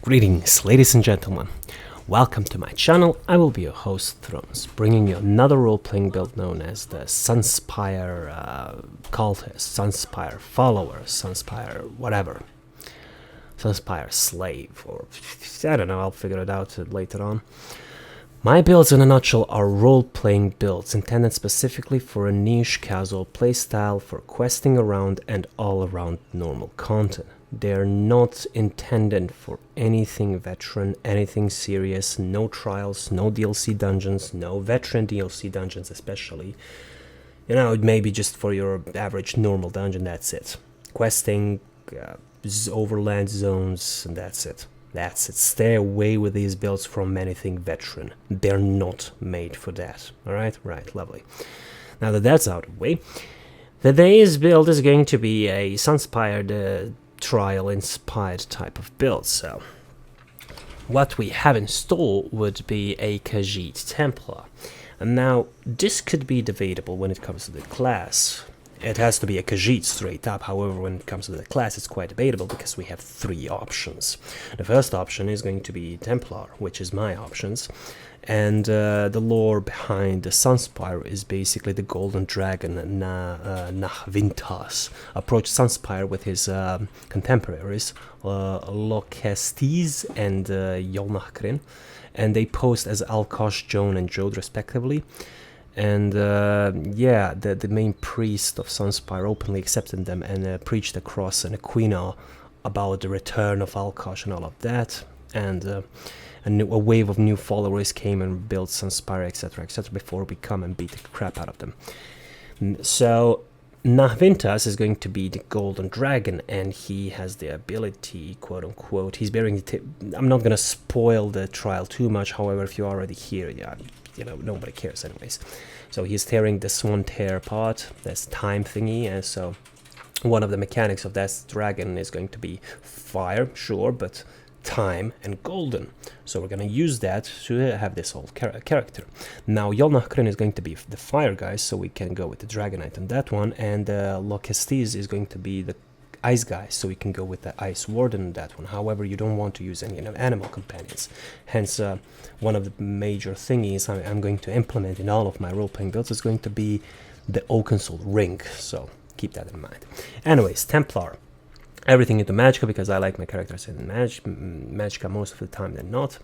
Greetings, ladies and gentlemen. Welcome to my channel. I will be your host, Thrones, bringing you another role-playing build known as the Sunspire cultist, Sunspire follower, Sunspire whatever. Sunspire slave, or I don't know, I'll figure it out later on. My builds in a nutshell are role-playing builds intended specifically for a niche casual playstyle for questing around and all-around normal content. They're not intended for anything veteran, anything serious, no trials, no DLC dungeons, no veteran DLC dungeons especially. You know, maybe just for your average normal dungeon, that's it. Questing, overland zones, and that's it. That's it. Stay away with these builds from anything veteran. They're not made for that. Alright? Right, lovely. Now that that's out of the way, today's build is going to be a Sunspire trial inspired type of build. So what we have in store would be a Khajiit Templar, and now this could be debatable when it comes to the class. It has to be a Khajiit straight up. However, when it comes to the class, it's quite debatable because we have three options. The first option is going to be Templar, which is my options, and the lore behind the Sunspire is basically the Golden Dragon Nahvintas approached Sunspire with his contemporaries Lokestes and Yolnachkrin, and they posed as Alkosh, Joan and Jode respectively. And yeah, the main priest of Sunspire openly accepted them and preached across an Equina about the return of Alkosh and all of that. And a wave of new followers came and built Sunspire, etc., etc., before we come and beat the crap out of them. So Nahvintas is going to be the Golden Dragon, and he has the ability, quote unquote. He's bearing the I'm not gonna spoil the trial too much. However, if you're already here, yeah, you know, nobody cares anyways. So he's tearing the Swan Tear apart. That's time thingy, and so one of the mechanics of that dragon is going to be fire, sure, but time and golden. So we're going to use that to have this whole character. Now Yolnachkrin is going to be the fire guy, so we can go with the Dragonite on that one, and Lokestes is going to be the ice guy, so we can go with the Ice Warden on that one. However, you don't want to use any animal companions. Hence, one of the major thingies I'm going to implement in all of my role-playing builds is going to be the Oakensole ring, so keep that in mind. Anyways, Templar. Everything into Magicka because I like my characters in Magicka most of the time than not.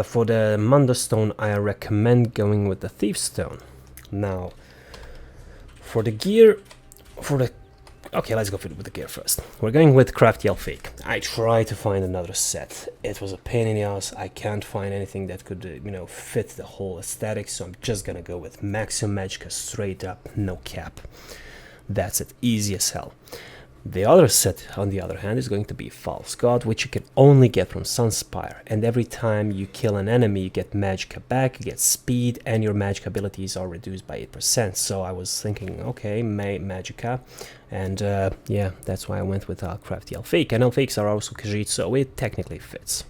For the Munda Stone, I recommend going with the Thief Stone. Now, for the gear, okay, let's go with the gear first. We're going with Crafty Elfic. I tried to find another set. It was a pain in the ass. I can't find anything that could, you know, fit the whole aesthetic, so I'm just gonna go with Maximum Magicka straight up, no cap. That's it, easy as hell. The other set, on the other hand, is going to be False God, which you can only get from Sunspire. And every time you kill an enemy, you get Magicka back, you get speed, and your Magicka abilities are reduced by 8%. So I was thinking, okay, Magicka. And yeah, that's why I went with Crafty Elfic. And Elfics are also Khajiit, so it technically fits.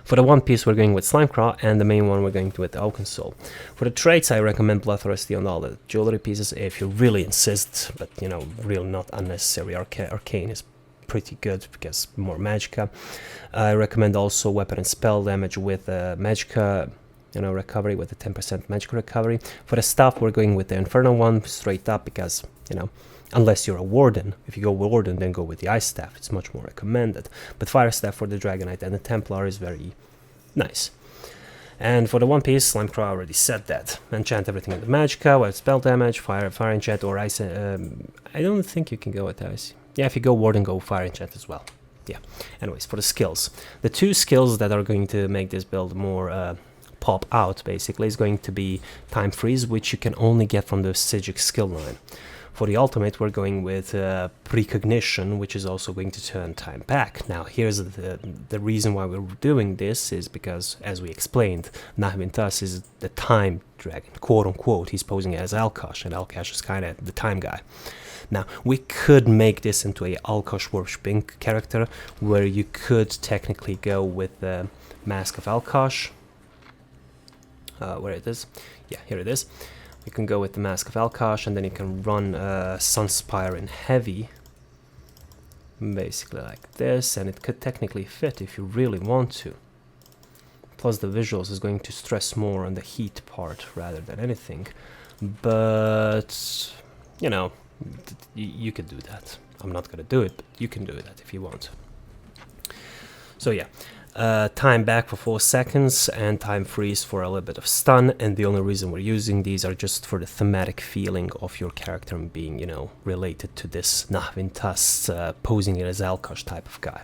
For the one piece, we're going with Slimecraw, and the main one we're going with Oakensole. For the traits, I recommend Bloodthirsty on all the jewelry pieces if you really insist, but you know, real not unnecessary. Arcane is pretty good because more Magicka. I recommend also weapon and spell damage with Magicka, you know, recovery with a 10% Magicka recovery. For the staff, we're going with the Infernal one straight up because, you know, unless you're a Warden. If you go Warden, then go with the Ice Staff. It's much more recommended. But Fire Staff for the Dragonite and the Templar is very nice. And for the one piece, Slimecraw already said that. Enchant everything in the Magicka, with spell damage, fire enchant, or ice. I don't think you can go with ice. Yeah, if you go Warden, go fire enchant as well. Yeah. Anyways, for the skills. The two skills that are going to make this build more pop out, basically, is going to be Time Freeze, which you can only get from the Psijic skill line. For the ultimate, we're going with Precognition, which is also going to turn time back. Now, here's the reason why we're doing this is because, as we explained, Nahvintas is the time dragon, quote unquote. He's posing as Alkosh, and Alkosh is kind of the time guy. Now, we could make this into a Alkosh worshipping character, where you could technically go with the Mask of Alkosh. Where it is? Yeah, here it is. You can go with the Mask of Alkosh, and then you can run Sunspire in heavy. Basically like this, and it could technically fit if you really want to. Plus the visuals is going to stress more on the heat part rather than anything. But, you know, you could do that. I'm not gonna do it, but you can do that if you want. So yeah, time back for 4 seconds and time freeze for a little bit of stun, and the only reason we're using these are just for the thematic feeling of your character and being, you know, related to this Nahvintas, posing it as Alkosh type of guy.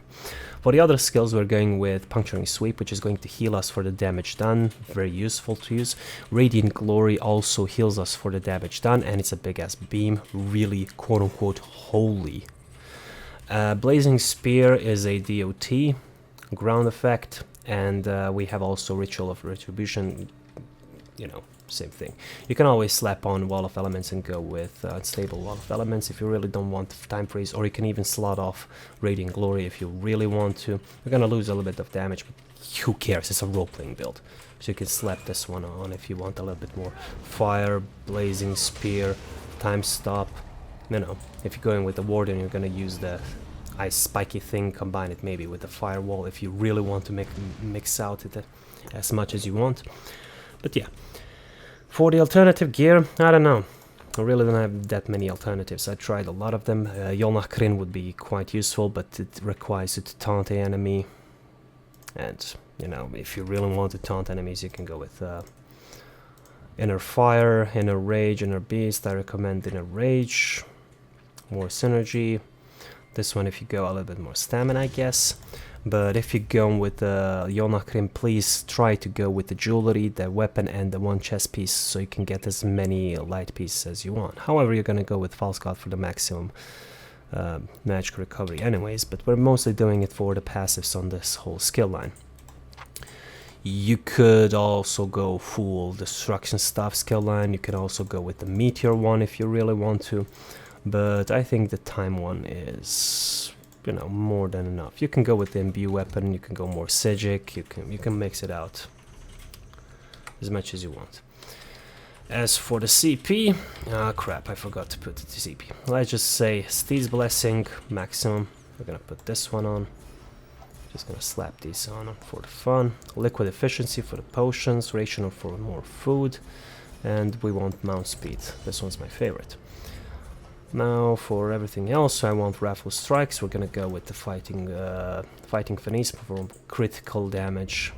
For the other skills, we're going with Puncturing Sweep, which is going to heal us for the damage done, very useful to use. Radiant Glory also heals us for the damage done, and it's a big ass beam, really quote-unquote holy. Blazing Spear is a DOT, ground effect, and we have also Ritual of Retribution, you know, same thing. You can always slap on Wall of Elements and go with Unstable Wall of Elements if you really don't want time freeze, or you can even slot off Radiant Glory if you really want to. You're gonna lose a little bit of damage, but who cares, it's a role-playing build. So you can slap this one on if you want a little bit more. Fire, Blazing Spear, Time Stop. You know, if you're going with the Warden, you're gonna use the ice spiky thing, combine it maybe with the Firewall if you really want to mix out it as much as you want. But yeah, for the alternative gear, I don't know. I really don't have that many alternatives. I tried a lot of them. Yolnach Kryn would be quite useful, but it requires you to taunt the enemy. And, you know, if you really want to taunt enemies, you can go with Inner Fire, Inner Rage, Inner Beast. I recommend Inner Rage. More synergy. This one if you go a little bit more stamina, I guess. But if you go with the Yolnach Kryn, please try to go with the jewelry, the weapon, and the 1 chest piece, so you can get as many light pieces as you want. However, you're gonna go with False God for the maximum magic recovery anyways, but we're mostly doing it for the passives on this whole skill line. You could also go full destruction stuff skill line. You can also go with the meteor one if you really want to, but I think the time one is, you know, more than enough. You can go with the imbue weapon, you can go more Sigic, you can mix it out as much as you want. As for the CP, crap, I forgot to put the CP. Let's just say Steed's Blessing, maximum. We're gonna put this one on. Just gonna slap these on for the fun. Liquid Efficiency for the potions, Rational for more food, and we want Mount Speed. This one's my favorite. Now for everything else, I want Wrathful Strikes. We're gonna go with the Fighting Finis for critical damage,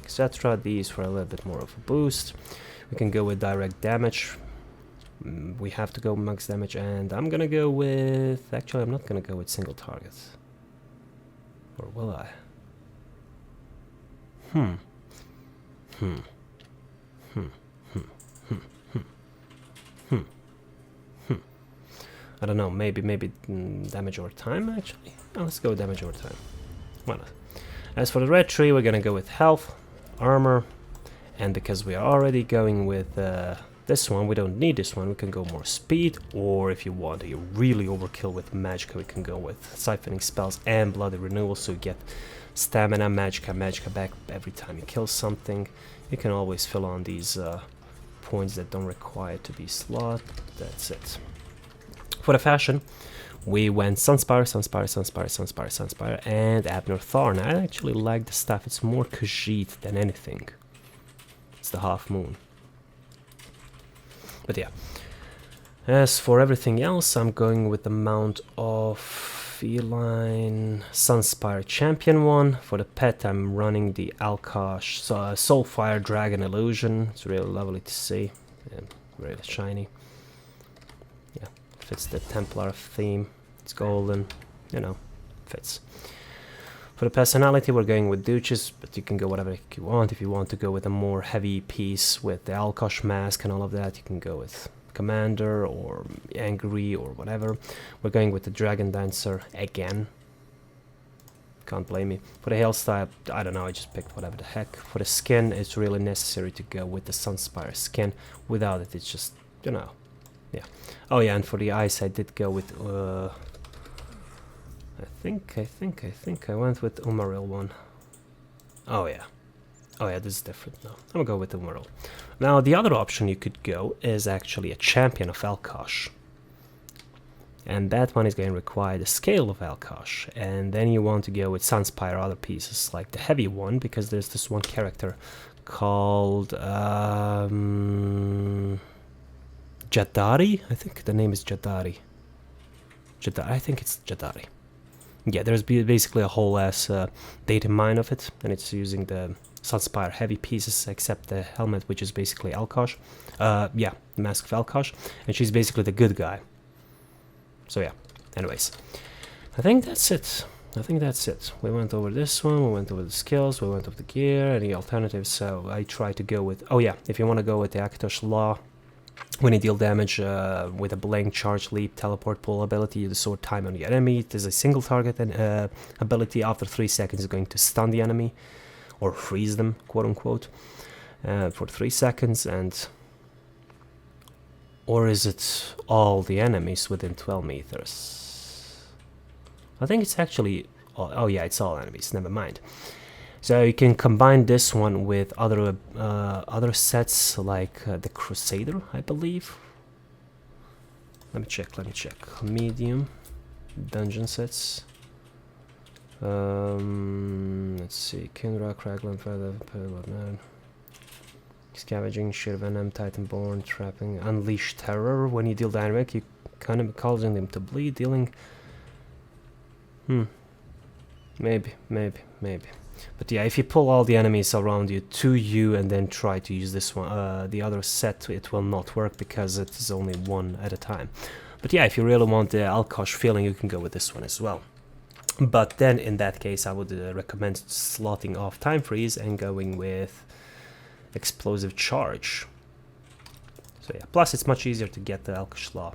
etc. These for a little bit more of a boost. We can go with direct damage. We have to go max damage, and I'm gonna go with... Actually, I'm not gonna go with single target. Or will I? I don't know, maybe damage over time, actually. Oh, let's go with damage over time. Why not? As for the red tree, we're gonna go with health, armor, and because we are already going with this one, we don't need this one, we can go more speed, or if you want to really overkill with Magicka, we can go with siphoning spells and bloody renewal, so you get stamina, Magicka back every time you kill something. You can always fill on these points that don't require to be slot. That's it. For the fashion, we went Sunspire, and Abner Tharn. I actually like the stuff, it's more Khajiit than anything. It's the half moon. But yeah. As for everything else, I'm going with the Mount of Feline Sunspire Champion one. For the pet, I'm running the Alkosh Soulfire Dragon Illusion. It's really lovely to see and really shiny. Yeah, fits the Templar theme. It's golden, you know, fits. For the personality, we're going with Duchess, but you can go whatever you want. If you want to go with a more heavy piece with the Alkosh mask and all of that, you can go with Commander or Angry or whatever. We're going with the Dragon Dancer again. Can't blame me. For the hairstyle, I don't know, I just picked whatever the heck. For the skin, it's really necessary to go with the Sunspire skin. Without it, it's just, you know, yeah. Oh yeah, and for the eyes, I did go with... I think I went with Umaril one. Oh yeah, this is different now. I'm gonna go with Umaril. Now the other option you could go is actually a champion of Alkosh. and that one is going to require the scale of Alkosh. And then you want to go with Sunspire other pieces, like the heavy one, because there's this one character called Jadari. I think the name is Jadari. I think it's Jadari. Yeah, there's basically a whole ass data mine of it, and it's using the Sunspire heavy pieces, except the helmet, which is basically Alkosh. Yeah, the Mask of Alkosh, and she's basically the good guy. So yeah, anyways, I think that's it. We went over this one, we went over the skills, we went over the gear, any alternatives. So I try to go with, oh yeah, if you want to go with the Akatosh Law, when you deal damage with a blank charge, leap, teleport, pull ability, you sword time on the enemy. It is a single target and ability. After 3 seconds is going to stun the enemy or freeze them, quote unquote, for 3 seconds. And or is it all the enemies within 12 meters? I think it's actually, oh yeah, it's all enemies, never mind. So you can combine this one with other sets like the Crusader, I believe. Let me check. Medium dungeon sets. Let's see. Kinra, Cragland, Feather, Payload Man. Scavenging, Sheer Venom, Titanborn, Trapping, Unleash Terror. When you deal direct, you kind of causing them to bleed, dealing. Maybe. But yeah, if you pull all the enemies around you to you and then try to use this one, the other set, it will not work because it is only one at a time. But yeah, if you really want the Alkosh feeling, you can go with this one as well. But then in that case, I would recommend slotting off Time Freeze and going with Explosive Charge. So yeah, plus it's much easier to get the Alkosh Law.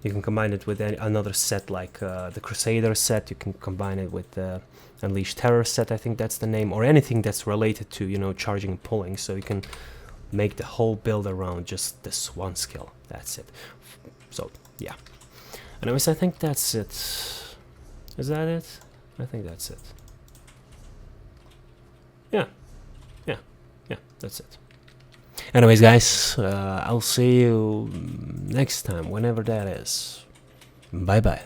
You can combine it with another set like the Crusader set. You can combine it with the Unleash Terror set, I think that's the name, or anything that's related to, you know, charging and pulling. So you can make the whole build around just this one skill. That's it. So yeah. Anyways, I think that's it. Is that it? I think that's it. Yeah, that's it. Anyways, guys, I'll see you next time, whenever that is. Bye bye.